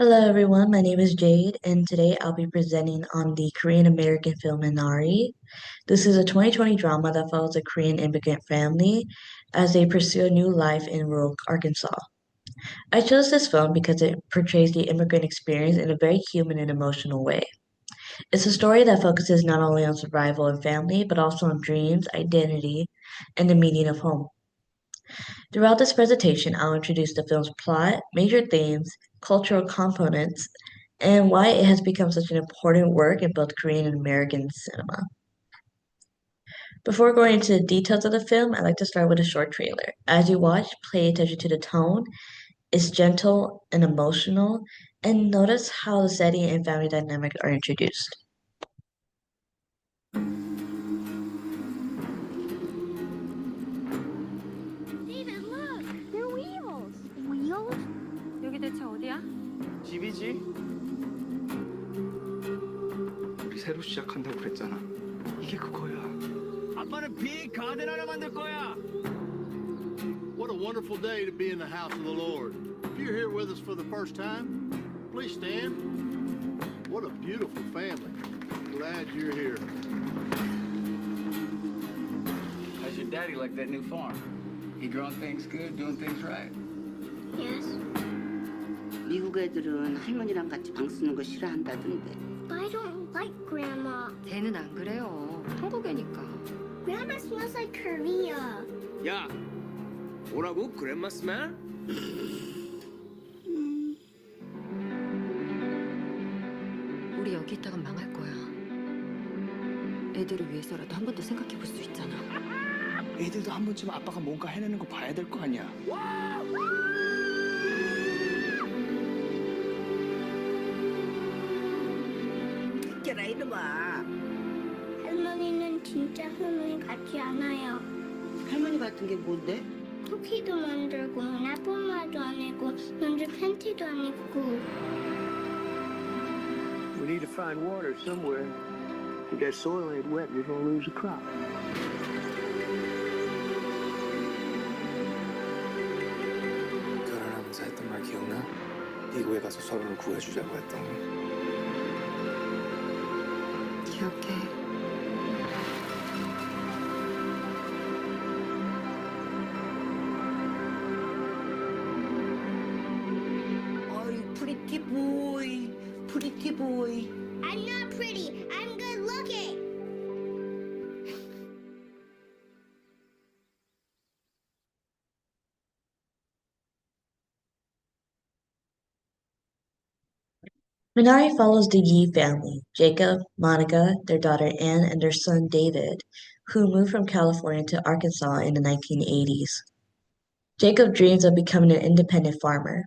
Hello everyone, my name is Jade, and today I'll be presenting on the Korean American film Minari. This is a 2020 drama that follows a Korean immigrant family as they pursue a new life in rural Arkansas. I chose this film because it portrays the immigrant experience in a very human and emotional way. It's a story that focuses not only on survival and family, but also on dreams, identity, and the meaning of home. Throughout this presentation, I'll introduce the film's plot, major themes, cultural components, and why it has become such an important work in both Korean and American cinema. Before going into the details of the film, I'd like to start with a short trailer. As you watch, pay attention to the tone. It's gentle and emotional, and notice how the setting and family dynamics are introduced. David, look! They're wheels! Wheels? 여기 대체 어디야? 집이지? 우리 새로 시작한다고 그랬잖아. 이게 그거야. 아빠는 빅 가든 하나 만들 거야. What a wonderful day to be in the house of the Lord. If you're here with us for the first time, please stand. What a beautiful family. Glad you're here. How's your daddy like that new farm? He growing things good, doing things right? Yes. 미국 애들은 할머니랑 같이 방 쓰는 거 싫어한다던데. But I don't like Grandma. 걔는 안 그래요. 한국애니까. Grandma smells like Korea. 야, 뭐라고? 그랜마 스멜? 우리 여기 있다가 망할 거야. 애들을 위해서라도 한 번 더 생각해 볼 수 있잖아. 애들도 한 번쯤 아빠가 뭔가 해내는 거 봐야 될 거 아니야. 깨라 이놈아. 할머니는 진짜 할머니 같지 않아요. 할머니 같은 게 뭔데? 쿠키도 만들고 나쁜 안 입고 남자 팬티도 안 입고. We need to find water somewhere. If that soil ain't wet, we're gonna lose a crop. 결혼하면서 했던 말 기억나? 미국에 가서 서로를 구해주자고 했던 거. 기억해. 어이 프리티 보이, 프리티 보이. I'm not pretty. I'm good looking. Minari follows the Yi family, Jacob, Monica, their daughter Anne, and their son David, who moved from California to Arkansas in the 1980s. Jacob dreams of becoming an independent farmer.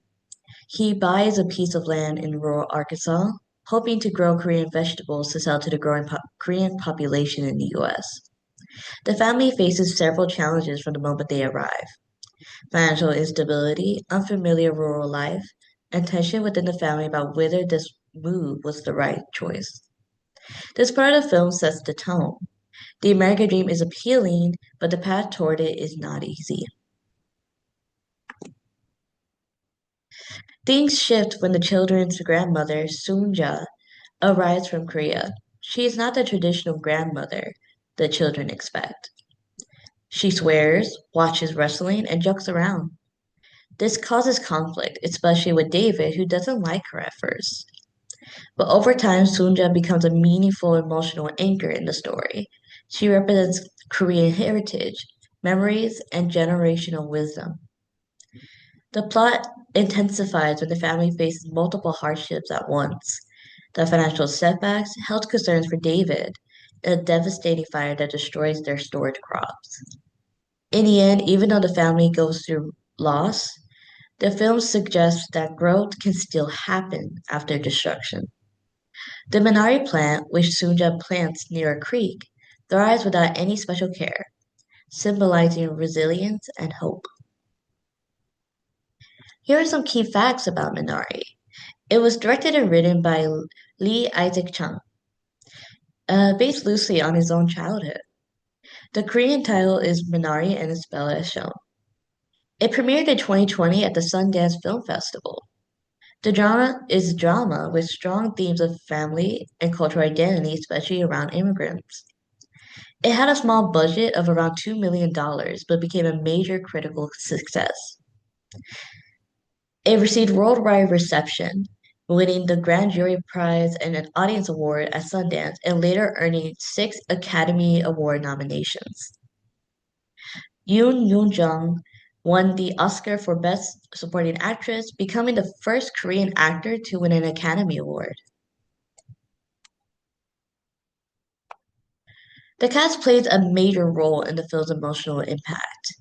He buys a piece of land in rural Arkansas, hoping to grow Korean vegetables to sell to the growing Korean population in the U.S. The family faces several challenges from the moment they arrive: financial instability, unfamiliar rural life, and tension within the family about whether this move was the right choice. This part of the film sets the tone. The American dream is appealing, but the path toward it is not easy. Things shift when the children's grandmother, Soonja, arrives from Korea. She is not the traditional grandmother the children expect. She swears, watches wrestling, and jokes around. This causes conflict, especially with David, who doesn't like her at first. But over time, Soonja becomes a meaningful emotional anchor in the story. She represents Korean heritage, memories, and generational wisdom. The plot intensifies when the family faces multiple hardships at once: the financial setbacks, health concerns for David, and a devastating fire that destroys their stored crops. In the end, even though the family goes through loss, the film suggests that growth can still happen after destruction. The Minari plant, which Sunja plants near a creek, thrives without any special care, symbolizing resilience and hope. Here are some key facts about Minari. It was directed and written by Lee Isaac Chung, based loosely on his own childhood. The Korean title is Minari and is spelled as shown. It premiered in 2020 at the Sundance Film Festival. The drama is drama with strong themes of family and cultural identity, especially around immigrants. It had a small budget of around $2 million, but became a major critical success. It received worldwide reception, winning the Grand Jury Prize and an Audience Award at Sundance, and later earning 6 Academy Award nominations. Yoon Yoon-jung won the Oscar for Best Supporting Actress, becoming the first Korean actor to win an Academy Award. The cast plays a major role in the film's emotional impact.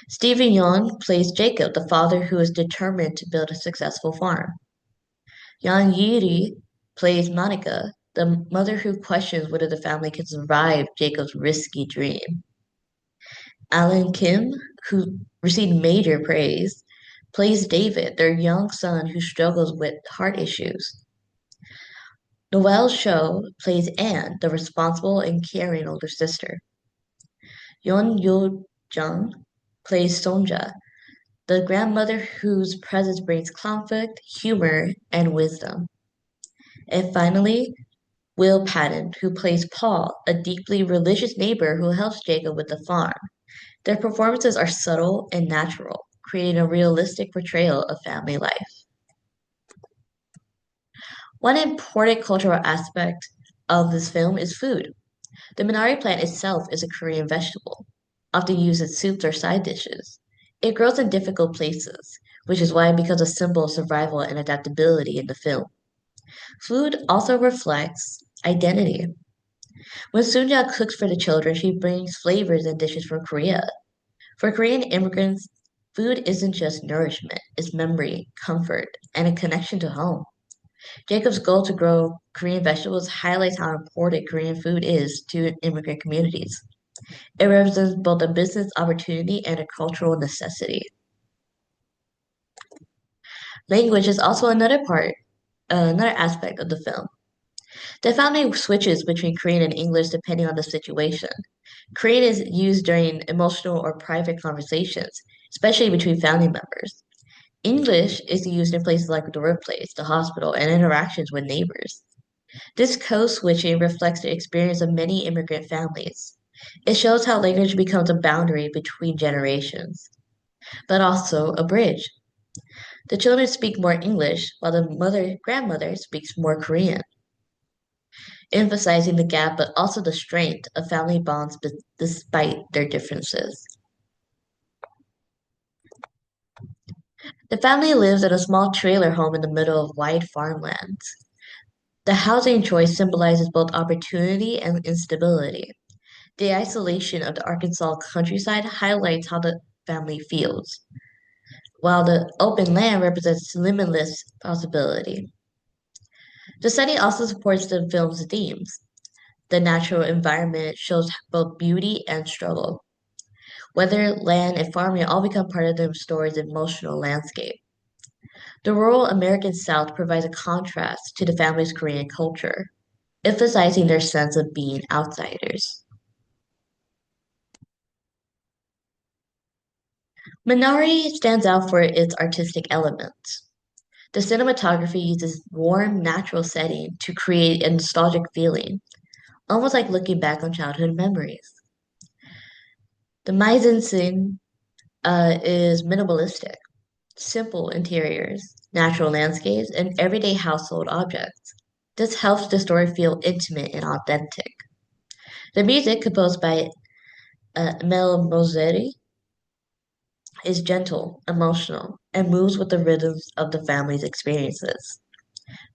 Stephen Yeun plays Jacob, the father who is determined to build a successful farm. Yang Yiri plays Monica, the mother who questions whether the family can survive Jacob's risky dream. Alan Kim, who received major praise, plays David, their young son who struggles with heart issues. Noelle Cho plays Anne, the responsible and caring older sister. Yeon Yo Jung plays Sonja, the grandmother whose presence brings conflict, humor, and wisdom. And finally, Will Patton, who plays Paul, a deeply religious neighbor who helps Jacob with the farm. Their performances are subtle and natural, creating a realistic portrayal of family life. One important cultural aspect of this film is food. The Minari plant itself is a Korean vegetable, often used in soups or side dishes. It grows in difficult places, which is why it becomes a symbol of survival and adaptability in the film. Food also reflects identity. When Sunja cooks for the children, she brings flavors and dishes from Korea. For Korean immigrants, food isn't just nourishment, it's memory, comfort, and a connection to home. Jacob's goal to grow Korean vegetables highlights how important Korean food is to immigrant communities. It represents both a business opportunity and a cultural necessity. Language is also another aspect of the film. The family switches between Korean and English depending on the situation. Korean is used during emotional or private conversations, especially between family members. English is used in places like the workplace, the hospital, and interactions with neighbors. This code switching reflects the experience of many immigrant families. It shows how language becomes a boundary between generations, but also a bridge. The children speak more English, while the grandmother speaks more Korean, emphasizing the gap but also the strength of family bonds despite their differences. The family lives in a small trailer home in the middle of wide farmlands. The housing choice symbolizes both opportunity and instability. The isolation of the Arkansas countryside highlights how the family feels, while the open land represents limitless possibility. The setting also supports the film's themes. The natural environment shows both beauty and struggle. Weather, land, and farming all become part of the story's emotional landscape. The rural American South provides a contrast to the family's Korean culture, emphasizing their sense of being outsiders. Minari stands out for its artistic elements. The cinematography uses warm, natural setting to create a nostalgic feeling, almost like looking back on childhood memories. The mise en scene is minimalistic, simple interiors, natural landscapes, and everyday household objects. This helps the story feel intimate and authentic. The music, composed by Mel Mosetti, is gentle, emotional, and moves with the rhythms of the family's experiences.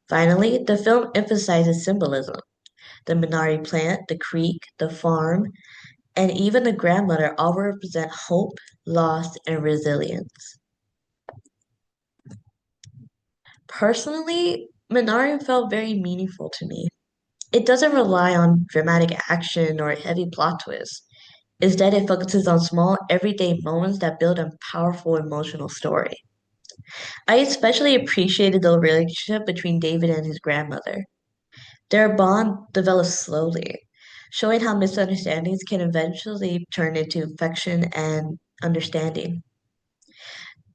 Finally, the film emphasizes symbolism. The Minari plant, the creek, the farm, and even the grandmother all represent hope, loss, and resilience. Personally, Minari felt very meaningful to me. It doesn't rely on dramatic action or heavy plot twists. Instead, it focuses on small, everyday moments that build a powerful emotional story. I especially appreciated the relationship between David and his grandmother. Their bond develops slowly, showing how misunderstandings can eventually turn into affection and understanding.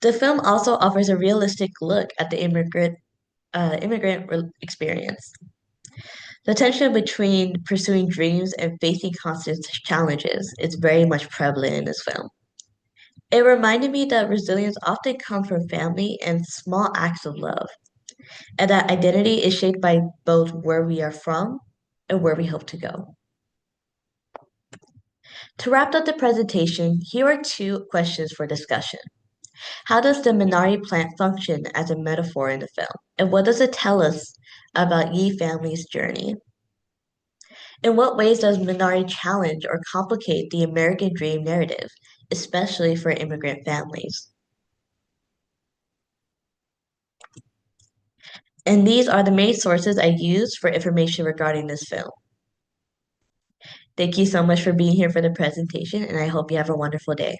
The film also offers a realistic look at the experience. The tension between pursuing dreams and facing constant challenges is very much prevalent in this film. It reminded me that resilience often comes from family and small acts of love, and that identity is shaped by both where we are from and where we hope to go. To wrap up the presentation, here are two questions for discussion. How does the Minari plant function as a metaphor in the film? And what does it tell us about Yi family's journey? In what ways does Minari challenge or complicate the American dream narrative, especially for immigrant families? And these are the main sources I used for information regarding this film. Thank you so much for being here for the presentation, and I hope you have a wonderful day.